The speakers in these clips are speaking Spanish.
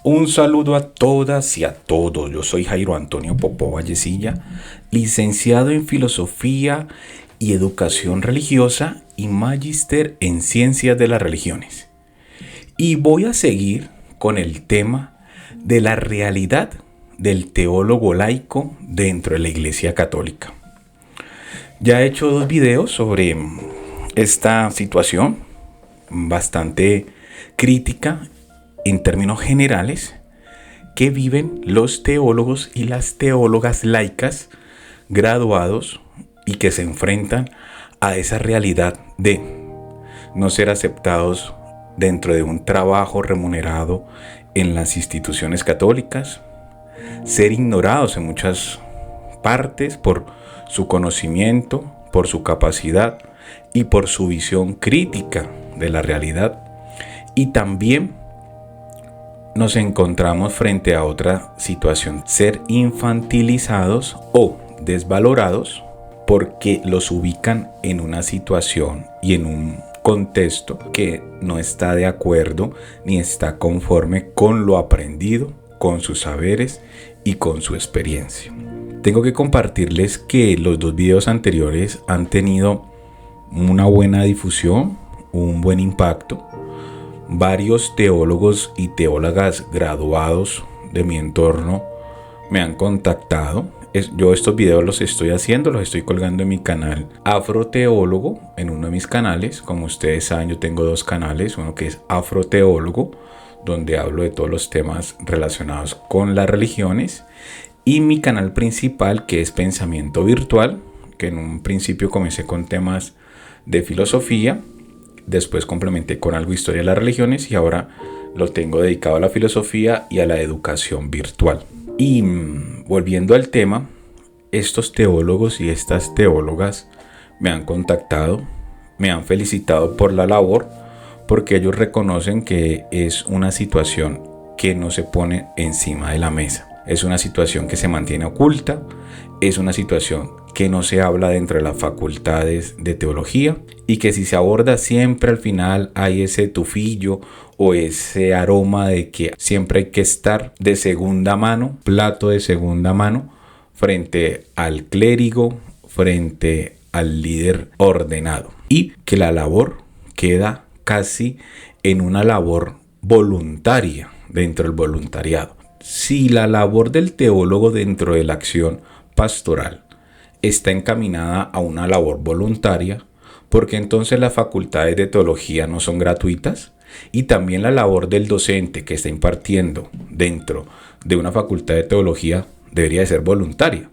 Un saludo a todas y a todos. Yo soy Jairo Antonio Popó Vallecilla, licenciado en Filosofía y Educación Religiosa y magíster en Ciencias de las Religiones. Y voy a seguir con el tema de la realidad del teólogo laico dentro de la Iglesia Católica. Ya he hecho 2 videos sobre esta situación bastante crítica en términos generales que viven los teólogos y las teólogas laicas graduados y que se enfrentan a esa realidad de no ser aceptados dentro de un trabajo remunerado en las instituciones católicas, ser ignorados en muchas partes por su conocimiento, por su capacidad y por su visión crítica de la realidad, y también nos encontramos frente a otra situación, ser infantilizados o desvalorados porque los ubican en una situación y en un contexto que no está de acuerdo ni está conforme con lo aprendido, con sus saberes y con su experiencia. Tengo que compartirles que los 2 videos anteriores han tenido una buena difusión, un buen impacto. Varios teólogos y teólogas graduados de mi entorno me han contactado. Yo estos videos los estoy colgando en mi canal Afroteólogo, en uno de mis canales. Como ustedes saben, yo tengo 2 canales, uno que es Afroteólogo, donde hablo de todos los temas relacionados con las religiones, y mi canal principal, que es Pensamiento Virtual, que en un principio comencé con temas de filosofía. Después complementé con algo de historia de las religiones y ahora lo tengo dedicado a la filosofía y a la educación virtual. Y volviendo al tema, estos teólogos y estas teólogas me han contactado, me han felicitado por la labor, porque ellos reconocen que es una situación que no se pone encima de la mesa. Es una situación que se mantiene oculta, es una situación que no se habla dentro de las facultades de teología y que si se aborda siempre al final hay ese tufillo o ese aroma de que siempre hay que estar de segunda mano, plato de segunda mano, frente al clérigo, frente al líder ordenado, y que la labor queda casi en una labor voluntaria dentro del voluntariado. Si la labor del teólogo dentro de la acción pastoral está encaminada a una labor voluntaria, porque entonces las facultades de teología no son gratuitas, y también la labor del docente que está impartiendo dentro de una facultad de teología debería de ser voluntaria.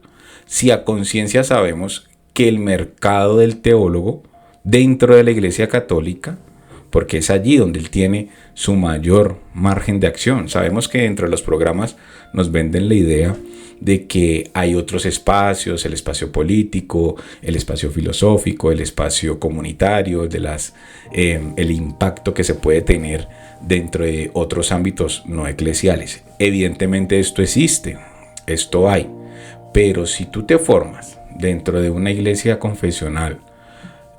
Si a conciencia sabemos que el mercado del teólogo dentro de la Iglesia Católica, porque es allí donde él tiene su mayor margen de acción. Sabemos que dentro de los programas nos venden la idea de que hay otros espacios, el espacio político, el espacio filosófico, el espacio comunitario, el impacto que se puede tener dentro de otros ámbitos no eclesiales. Evidentemente esto existe, esto hay, pero si tú te formas dentro de una iglesia confesional,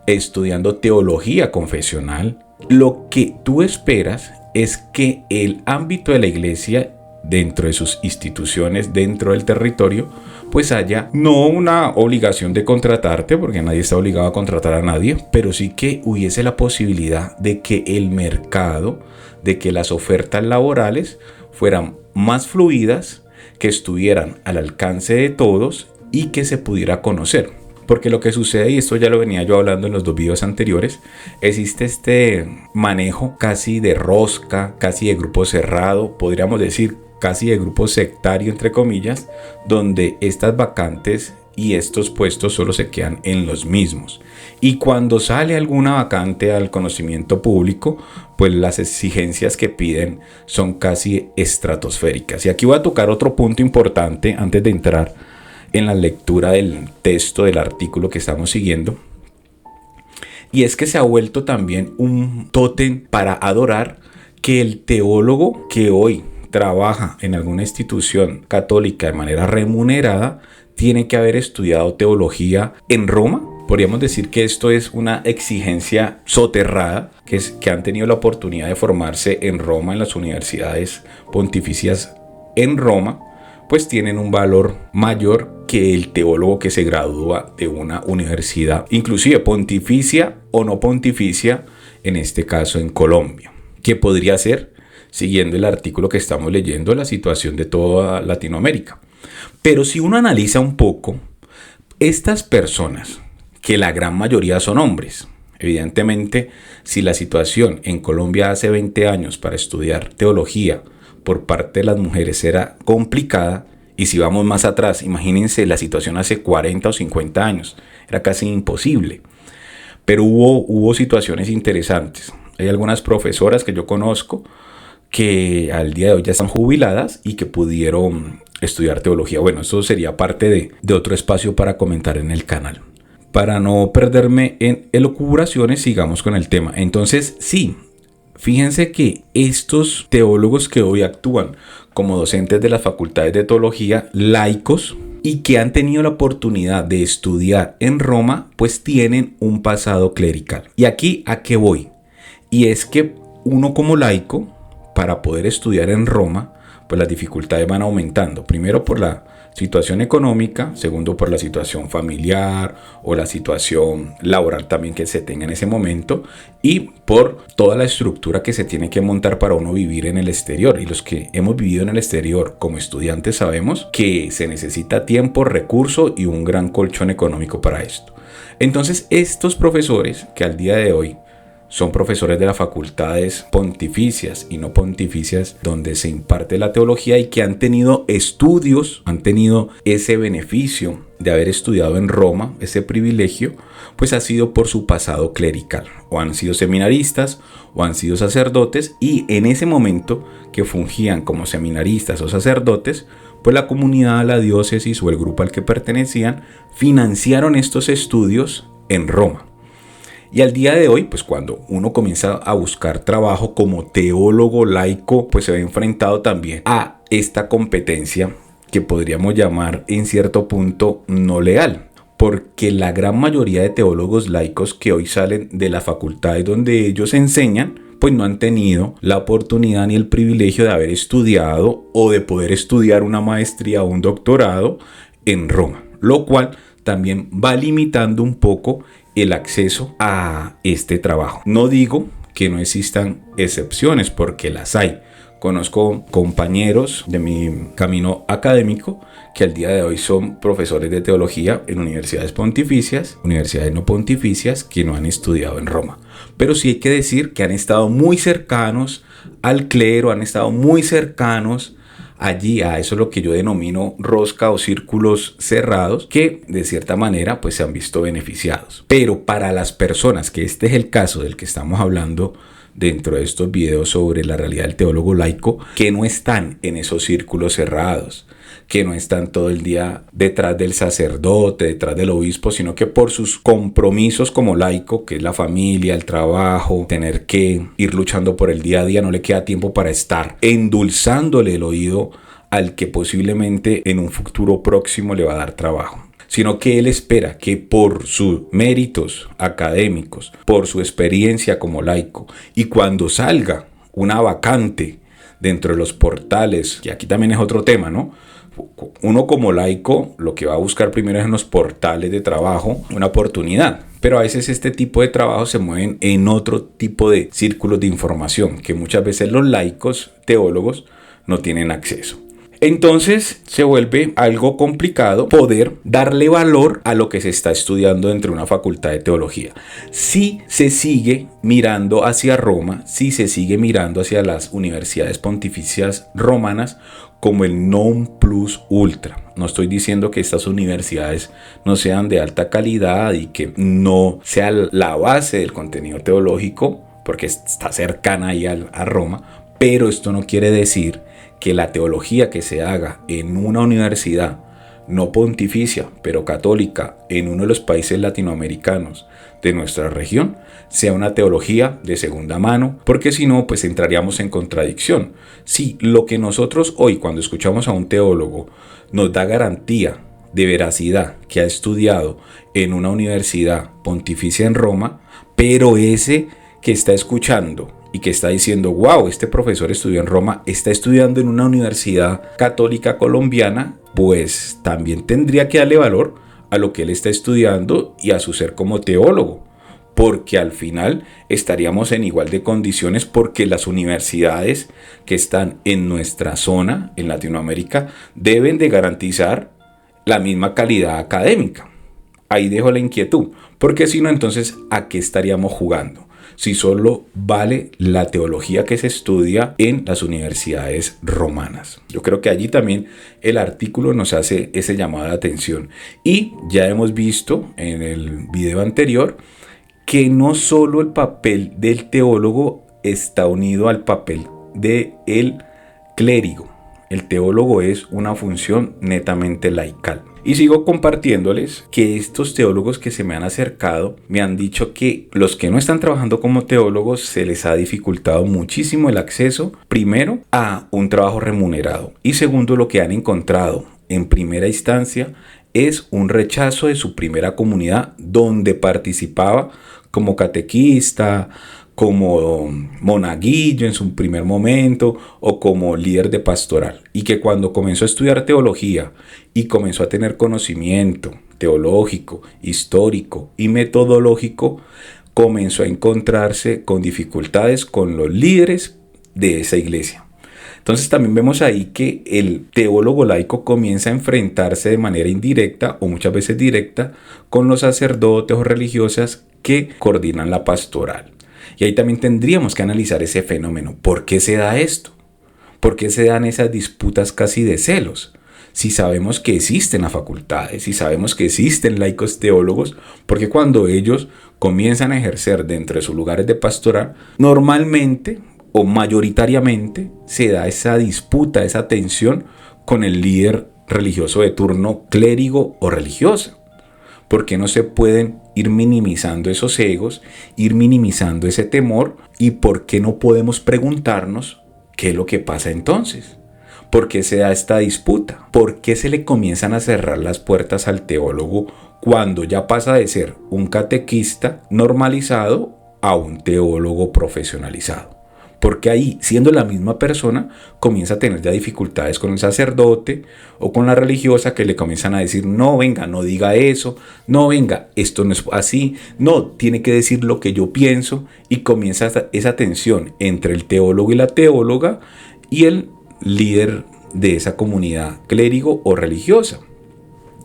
estudiando teología confesional, lo que tú esperas es que el ámbito de la iglesia, dentro de sus instituciones, dentro del territorio, pues haya no una obligación de contratarte, porque nadie está obligado a contratar a nadie, pero sí que hubiese la posibilidad de que el mercado, de que las ofertas laborales fueran más fluidas, que estuvieran al alcance de todos y que se pudiera conocer. Porque lo que sucede, y esto ya lo venía yo hablando en los 2 videos anteriores, existe este manejo casi de rosca, casi de grupo cerrado, podríamos decir casi de grupo sectario entre comillas, donde estas vacantes y estos puestos solo se quedan en los mismos. Y cuando sale alguna vacante al conocimiento público, pues las exigencias que piden son casi estratosféricas. Y aquí voy a tocar otro punto importante antes de entrar en la lectura del texto del artículo que estamos siguiendo, y es que se ha vuelto también un tótem para adorar que el teólogo que hoy trabaja en alguna institución católica de manera remunerada tiene que haber estudiado teología en Roma, Podríamos decir que esto es una exigencia soterrada que han tenido la oportunidad de formarse en Roma, en las universidades pontificias en Roma, pues tienen un valor mayor que el teólogo que se gradúa de una universidad, inclusive pontificia o no pontificia, en este caso en Colombia. ¿Qué podría ser? Siguiendo el artículo que estamos leyendo, la situación de toda Latinoamérica. Pero si uno analiza un poco, estas personas, que la gran mayoría son hombres, evidentemente, si la situación en Colombia hace 20 años para estudiar teología por parte de las mujeres era complicada, y si vamos más atrás, imagínense la situación hace 40 o 50 años, era casi imposible. Pero hubo situaciones interesantes. Hay algunas profesoras que yo conozco que al día de hoy ya están jubiladas y que pudieron estudiar teología. Bueno, eso sería parte de otro espacio para comentar en el canal. Para no perderme en elucubraciones, sigamos con el tema. Entonces, sí, fíjense que estos teólogos que hoy actúan como docentes de las facultades de teología, laicos, y que han tenido la oportunidad de estudiar en Roma, pues tienen un pasado clerical. ¿Y aquí a qué voy? Y es que uno como laico, para poder estudiar en Roma, pues las dificultades van aumentando. Primero por la situación económica, segundo por la situación familiar o la situación laboral también que se tenga en ese momento, y por toda la estructura que se tiene que montar para uno vivir en el exterior. Y los que hemos vivido en el exterior como estudiantes sabemos que se necesita tiempo, recursos y un gran colchón económico para esto. Entonces estos profesores que al día de hoy son profesores de las facultades pontificias y no pontificias donde se imparte la teología y que han tenido estudios, han tenido ese beneficio de haber estudiado en Roma, ese privilegio, pues ha sido por su pasado clerical. O han sido seminaristas o han sido sacerdotes, y en ese momento que fungían como seminaristas o sacerdotes, pues la comunidad, la diócesis o el grupo al que pertenecían financiaron estos estudios en Roma. Y al día de hoy, pues cuando uno comienza a buscar trabajo como teólogo laico, pues se ve enfrentado también a esta competencia que podríamos llamar en cierto punto no leal. Porque la gran mayoría de teólogos laicos que hoy salen de las facultades donde ellos enseñan, pues no han tenido la oportunidad ni el privilegio de haber estudiado o de poder estudiar una maestría o un doctorado en Roma. Lo cual también va limitando un poco el acceso a este trabajo. No digo que no existan excepciones, porque las hay. Conozco compañeros de mi camino académico que al día de hoy son profesores de teología en universidades pontificias, universidades no pontificias, que no han estudiado en Roma. Pero sí hay que decir que han estado muy cercanos al clero, han estado muy cercanos allí a eso, lo que yo denomino rosca o círculos cerrados, que de cierta manera pues se han visto beneficiados. Pero para las personas, que este es el caso del que estamos hablando dentro de estos videos sobre la realidad del teólogo laico, que no están en esos círculos cerrados, que no están todo el día detrás del sacerdote, detrás del obispo, sino que por sus compromisos como laico, que es la familia, el trabajo, tener que ir luchando por el día a día, no le queda tiempo para estar endulzándole el oído al que posiblemente en un futuro próximo le va a dar trabajo, sino que él espera que por sus méritos académicos, por su experiencia como laico, y cuando salga una vacante dentro de los portales, que aquí también es otro tema, ¿no? Uno como laico lo que va a buscar primero es en los portales de trabajo una oportunidad, pero a veces este tipo de trabajo se mueven en otro tipo de círculos de información que muchas veces los laicos teólogos no tienen acceso. Entonces se vuelve algo complicado poder darle valor a lo que se está estudiando dentro de una facultad de teología. Si se sigue mirando hacia Roma, si se sigue mirando hacia las universidades pontificias romanas como el non plus ultra. No estoy diciendo que estas universidades no sean de alta calidad y que no sea la base del contenido teológico, porque está cercana ahí a Roma, pero esto no quiere decir que la teología que se haga en una universidad no pontificia, pero católica, en uno de los países latinoamericanos de nuestra región, sea una teología de segunda mano, porque si no, pues entraríamos en contradicción. Si lo que nosotros hoy, cuando escuchamos a un teólogo, nos da garantía de veracidad que ha estudiado en una universidad pontificia en Roma, pero ese que está escuchando y que está diciendo, wow, este profesor estudió en Roma, está estudiando en una universidad católica colombiana, pues también tendría que darle valor a lo que él está estudiando y a su ser como teólogo, porque al final estaríamos en igual de condiciones, porque las universidades que están en nuestra zona, en Latinoamérica, deben de garantizar la misma calidad académica. Ahí dejo la inquietud, porque si no, entonces, ¿a qué estaríamos jugando? Si solo vale la teología que se estudia en las universidades romanas. Yo creo que allí también el artículo nos hace ese llamado de atención. Y ya hemos visto en el video anterior que no solo el papel del teólogo está unido al papel del clérigo. El teólogo es una función netamente laical. Y sigo compartiéndoles que estos teólogos que se me han acercado me han dicho que los que no están trabajando como teólogos se les ha dificultado muchísimo el acceso, primero, a un trabajo remunerado, y segundo, lo que han encontrado en primera instancia es un rechazo de su primera comunidad donde participaba como catequista, como monaguillo en su primer momento o como líder de pastoral, y que cuando comenzó a estudiar teología y comenzó a tener conocimiento teológico, histórico y metodológico, comenzó a encontrarse con dificultades con los líderes de esa iglesia. Entonces también vemos ahí que el teólogo laico comienza a enfrentarse de manera indirecta o muchas veces directa con los sacerdotes o religiosas que coordinan la pastoral. Y ahí también tendríamos que analizar ese fenómeno. ¿Por qué se da esto? ¿Por qué se dan esas disputas casi de celos? Si sabemos que existen las facultades, si sabemos que existen laicos teólogos, porque cuando ellos comienzan a ejercer dentro de sus lugares de pastoral, normalmente o mayoritariamente se da esa disputa, esa tensión con el líder religioso de turno, clérigo o religiosa. ¿Por qué no se pueden ir minimizando esos egos, ir minimizando ese temor? ¿Y por qué no podemos preguntarnos qué es lo que pasa entonces? ¿Por qué se da esta disputa? ¿Por qué se le comienzan a cerrar las puertas al teólogo cuando ya pasa de ser un catequista normalizado a un teólogo profesionalizado? Porque ahí, siendo la misma persona, comienza a tener ya dificultades con el sacerdote o con la religiosa, que le comienzan a decir, no, venga, no diga eso, no, venga, esto no es así, no, tiene que decir lo que yo pienso, y comienza esa tensión entre el teólogo y la teóloga y el líder de esa comunidad, clérigo o religiosa.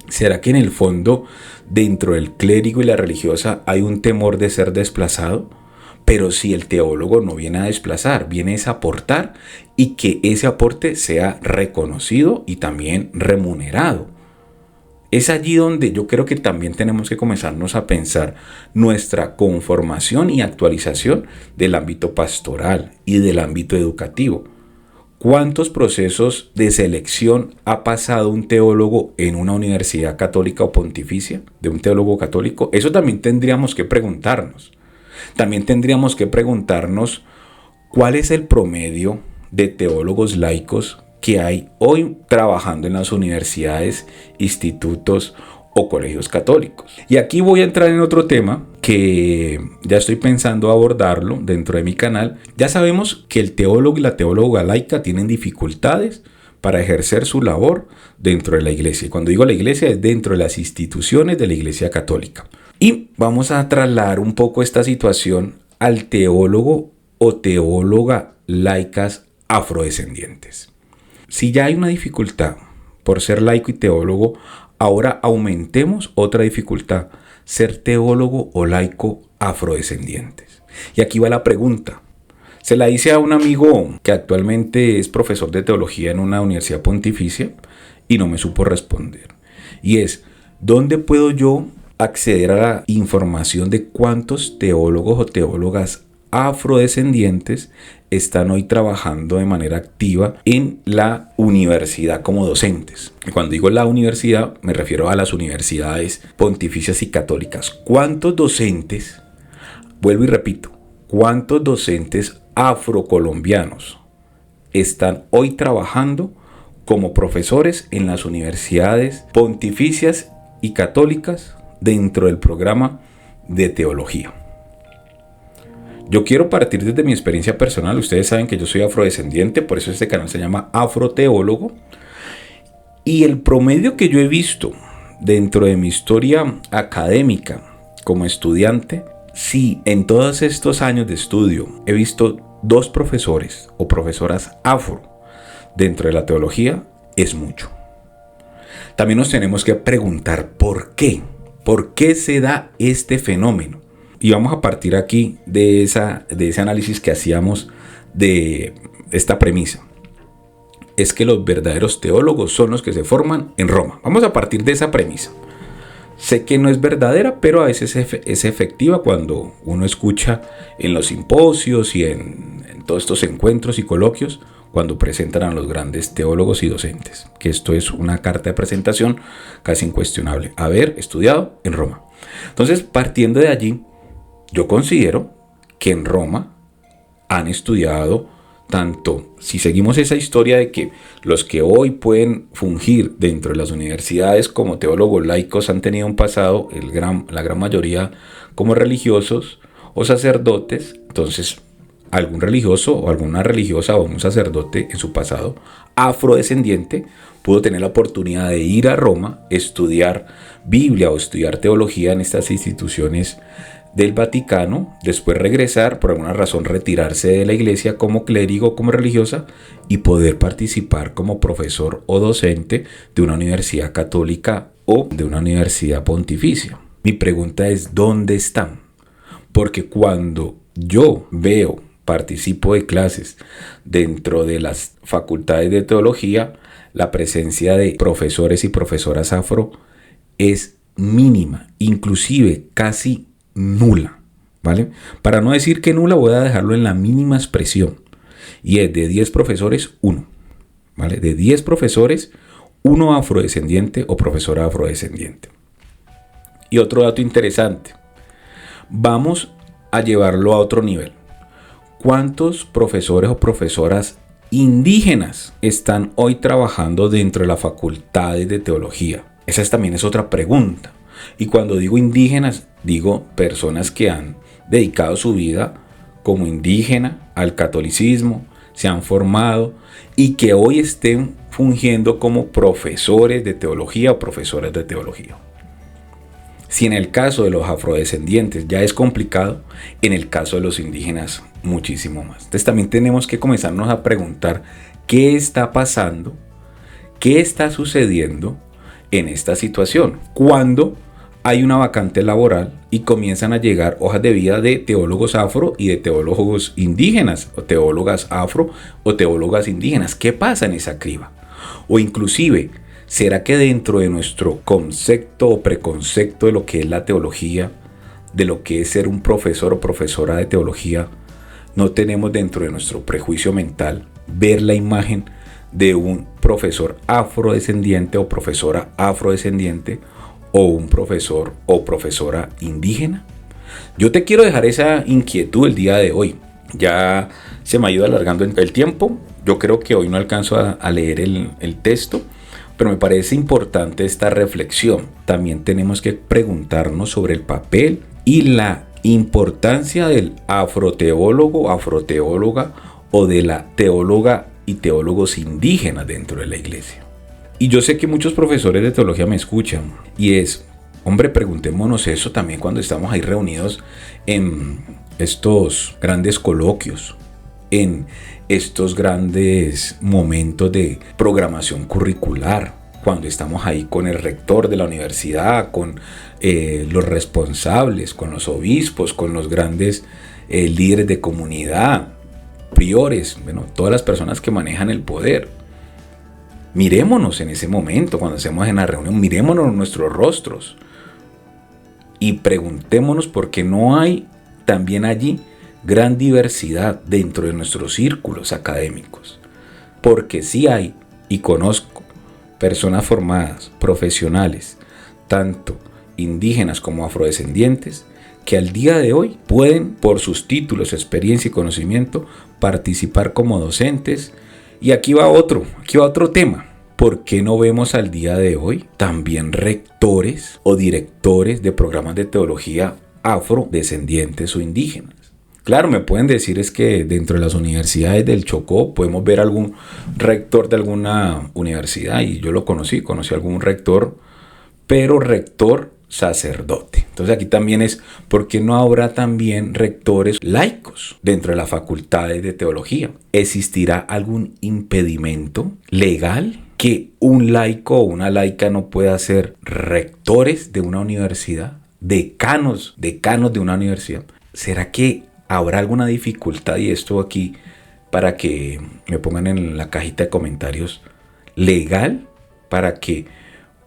¿Será que en el fondo, dentro del clérigo y la religiosa, hay un temor de ser desplazado? Pero si el teólogo no viene a desplazar, viene a aportar, y que ese aporte sea reconocido y también remunerado. Es allí donde yo creo que también tenemos que comenzarnos a pensar nuestra conformación y actualización del ámbito pastoral y del ámbito educativo. ¿Cuántos procesos de selección ha pasado un teólogo en una universidad católica o pontificia de un teólogo católico? Eso también tendríamos que preguntarnos. También tendríamos que preguntarnos cuál es el promedio de teólogos laicos que hay hoy trabajando en las universidades, institutos o colegios católicos. Y aquí voy a entrar en otro tema que ya estoy pensando abordarlo dentro de mi canal. Ya sabemos que el teólogo y la teóloga laica tienen dificultades para ejercer su labor dentro de la iglesia. Y cuando digo la iglesia, es dentro de las instituciones de la iglesia católica. Y vamos a trasladar un poco esta situación al teólogo o teóloga laicas afrodescendientes. Si ya hay una dificultad por ser laico y teólogo, ahora aumentemos otra dificultad, ser teólogo o laico afrodescendientes. Y aquí va la pregunta. Se la hice a un amigo que actualmente es profesor de teología en una universidad pontificia y no me supo responder. Y es, ¿dónde puedo yo acceder a la información de cuántos teólogos o teólogas afrodescendientes están hoy trabajando de manera activa en la universidad como docentes? Y cuando digo la universidad, me refiero a las universidades pontificias y católicas. ¿Cuántos docentes, vuelvo y repito, cuántos docentes afrocolombianos están hoy trabajando como profesores en las universidades pontificias y católicas dentro del programa de teología. Yo quiero partir desde mi experiencia personal. Ustedes saben que yo soy afrodescendiente, por eso este canal se llama Afroteólogo. Y el promedio que yo he visto dentro de mi historia académica como estudiante, sí, en todos estos años de estudio he visto 2 profesores o profesoras afro dentro de la teología, es mucho. También nos tenemos que preguntar ¿por qué? ¿Por qué se da este fenómeno? Y vamos a partir aquí de ese análisis que hacíamos de esta premisa. Es que los verdaderos teólogos son los que se forman en Roma. Vamos a partir de esa premisa. Sé que no es verdadera, pero a veces es efectiva cuando uno escucha en los simposios y en todos estos encuentros y coloquios, cuando presentan a los grandes teólogos y docentes. Que esto es una carta de presentación casi incuestionable. Haber estudiado en Roma. Entonces, partiendo de allí, yo considero que en Roma han estudiado tanto, si seguimos esa historia de que los que hoy pueden fungir dentro de las universidades como teólogos laicos han tenido un pasado, la gran mayoría como religiosos o sacerdotes, entonces algún religioso o alguna religiosa o un sacerdote en su pasado afrodescendiente pudo tener la oportunidad de ir a Roma, estudiar Biblia o estudiar teología en estas instituciones del Vaticano, después regresar, por alguna razón retirarse de la iglesia como clérigo, como religiosa, y poder participar como profesor o docente de una universidad católica o de una universidad pontificia. Mi pregunta es, ¿dónde están? Porque cuando yo participo de clases dentro de las facultades de teología, la presencia de profesores y profesoras afro es mínima, inclusive casi nula, ¿vale? Para no decir que nula, voy a dejarlo en la mínima expresión. Y es de 10 profesores, 1, ¿vale? De 10 profesores, 1 afrodescendiente o profesora afrodescendiente. Y otro dato interesante. Vamos a llevarlo a otro nivel. ¿Cuántos profesores o profesoras indígenas están hoy trabajando dentro de las facultades de teología? Esa también es otra pregunta. Y cuando digo indígenas, digo personas que han dedicado su vida como indígena al catolicismo, se han formado y que hoy estén fungiendo como profesores de teología o profesores de teología. Si en el caso de los afrodescendientes ya es complicado, en el caso de los indígenas muchísimo más. Entonces también tenemos que comenzarnos a preguntar qué está pasando, qué está sucediendo en esta situación. Cuando hay una vacante laboral y comienzan a llegar hojas de vida de teólogos afro y de teólogos indígenas, o teólogas afro o teólogas indígenas. ¿Qué pasa en esa criba? O inclusive, ¿será que dentro de nuestro concepto o preconcepto de lo que es la teología, de lo que es ser un profesor o profesora de teología, no tenemos dentro de nuestro prejuicio mental ver la imagen de un profesor afrodescendiente o profesora afrodescendiente o un profesor o profesora indígena? Yo te quiero dejar esa inquietud el día de hoy. Ya se me ha ido alargando el tiempo. Yo creo que hoy no alcanzo a leer el texto, pero me parece importante esta reflexión. También tenemos que preguntarnos sobre el papel y la importancia del afroteólogo, afroteóloga o de la teóloga y teólogos indígenas dentro de la iglesia. Y yo sé que muchos profesores de teología me escuchan y es, hombre, preguntémonos eso también cuando estamos ahí reunidos en estos grandes coloquios, en estos grandes momentos de programación curricular, cuando estamos ahí con el rector de la universidad, con los responsables, con los obispos, con los grandes líderes de comunidad, priores, bueno, todas las personas que manejan el poder. Mirémonos en ese momento, cuando hacemos en la reunión, mirémonos en nuestros rostros y preguntémonos por qué no hay también allí gran diversidad dentro de nuestros círculos académicos. Porque sí hay, y conozco, personas formadas, profesionales, tanto indígenas como afrodescendientes, que al día de hoy pueden, por sus títulos, experiencia y conocimiento, participar como docentes. Y aquí va otro tema. ¿por qué no vemos al día de hoy también rectores o directores de programas de teología afrodescendientes o indígenas? Claro, me pueden decir es que dentro de las universidades del Chocó podemos ver algún rector de alguna universidad, y yo lo conocí algún rector, pero rector sacerdote. Entonces aquí también es, ¿por qué no habrá también rectores laicos dentro de las facultades de teología? ¿Existirá algún impedimento legal que un laico o una laica no pueda ser rectores de una universidad, decanos de una universidad? ¿Será que habrá alguna dificultad? Y esto aquí para que me pongan en la cajita de comentarios, legal, para que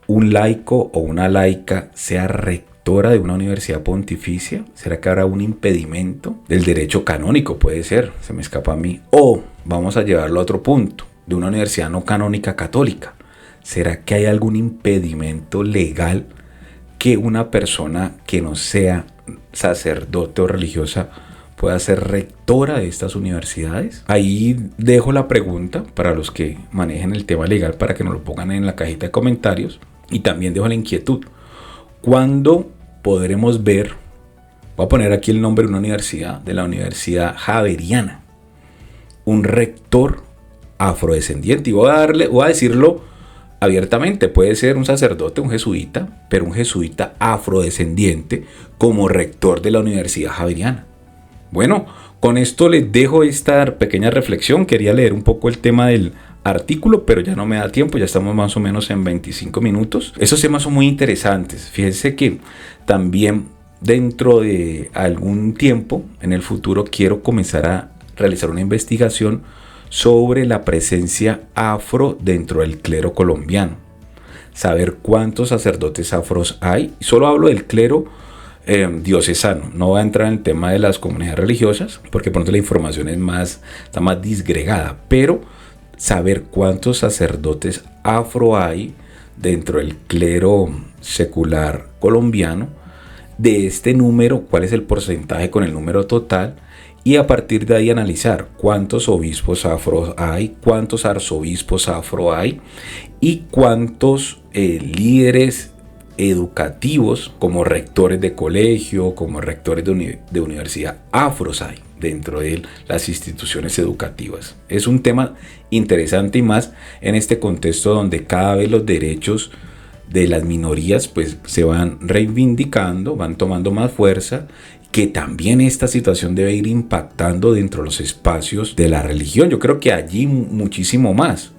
un laico o una laica sea rectora de una universidad pontificia. ¿Será que habrá un impedimento del derecho canónico? Puede ser, se me escapa a mí. O vamos a llevarlo a otro punto, de una universidad no canónica católica. ¿Será que hay algún impedimento legal que una persona que no sea sacerdote o religiosa pueda ser rectora de estas universidades? Ahí dejo la pregunta para los que manejen el tema legal, para que nos lo pongan en la cajita de comentarios. Y también dejo la inquietud: ¿cuándo podremos ver? Voy a poner aquí el nombre de una universidad, de la Universidad Javeriana, un rector afrodescendiente. Y voy a decirlo abiertamente: puede ser un sacerdote, un jesuita, pero un jesuita afrodescendiente como rector de la Universidad Javeriana. Bueno, con esto les dejo esta pequeña reflexión. Quería leer un poco el tema del artículo, pero ya no me da tiempo, ya estamos más o menos en 25 minutos. Esos temas son muy interesantes. Fíjense que también dentro de algún tiempo, en el futuro, quiero comenzar a realizar una investigación sobre la presencia afro dentro del clero colombiano. Saber cuántos sacerdotes afros hay. Solo hablo del clero diocesano. No voy a entrar en el tema de las comunidades religiosas, porque pronto la información está más disgregada, pero saber cuántos sacerdotes afro hay dentro del clero secular colombiano, de este número, cuál es el porcentaje con el número total, y a partir de ahí analizar cuántos obispos afro hay, cuántos arzobispos afro hay y cuántos líderes educativos como rectores de colegio, como rectores de universidad afros hay dentro de las instituciones educativas. Es un tema interesante, y más en este contexto donde cada vez los derechos de las minorías pues se van reivindicando, van tomando más fuerza, que también esta situación debe ir impactando dentro de los espacios de la religión. Yo creo que allí muchísimo más,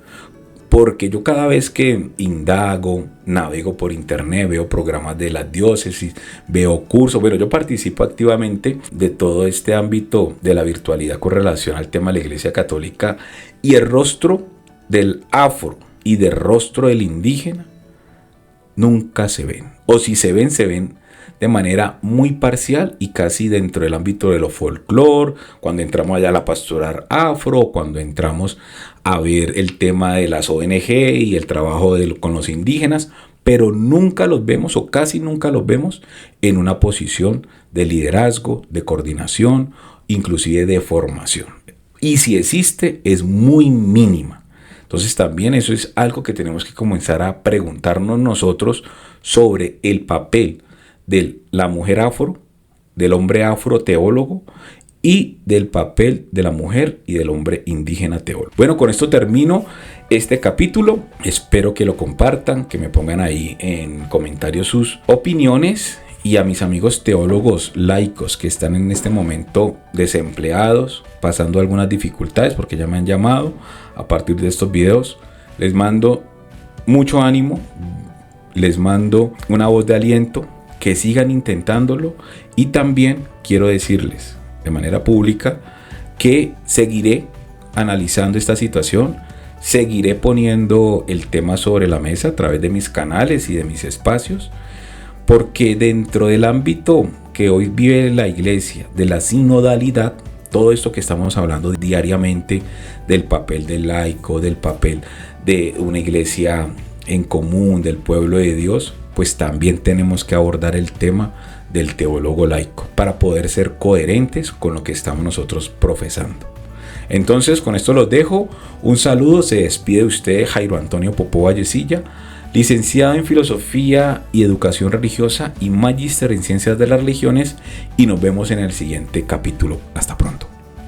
porque yo cada vez que indago, navego por internet, veo programas de las diócesis, veo cursos. Bueno, yo participo activamente de todo este ámbito de la virtualidad con relación al tema de la Iglesia Católica, y el rostro del afro y del rostro del indígena nunca se ven. O si se ven de manera muy parcial y casi dentro del ámbito de lo folclore, cuando entramos allá a la pastoral afro, cuando entramos a ver el tema de las ONG y el trabajo con los indígenas, pero nunca los vemos, o casi nunca los vemos, en una posición de liderazgo, de coordinación, inclusive de formación. Y si existe, es muy mínima. Entonces también eso es algo que tenemos que comenzar a preguntarnos nosotros sobre el papel de la mujer afro, del hombre afro teólogo, y del papel de la mujer y del hombre indígena teólogo. Bueno, con esto termino este capítulo. Espero que lo compartan, que me pongan ahí en comentarios sus opiniones, y a mis amigos teólogos laicos que están en este momento desempleados, pasando algunas dificultades, porque ya me han llamado a partir de estos videos, les mando mucho ánimo, les mando una voz de aliento, que sigan intentándolo, y también quiero decirles de manera pública que seguiré analizando esta situación, seguiré poniendo el tema sobre la mesa a través de mis canales y de mis espacios, porque dentro del ámbito que hoy vive la iglesia, de la sinodalidad, todo esto que estamos hablando diariamente, del papel del laico, del papel de una iglesia en común, del pueblo de Dios, pues también tenemos que abordar el tema del teólogo laico para poder ser coherentes con lo que estamos nosotros profesando. Entonces, con esto los dejo. Un saludo, se despide de usted Jairo Antonio Popó Vallecilla, licenciado en Filosofía y Educación Religiosa y magíster en Ciencias de las Religiones, y nos vemos en el siguiente capítulo. Hasta pronto.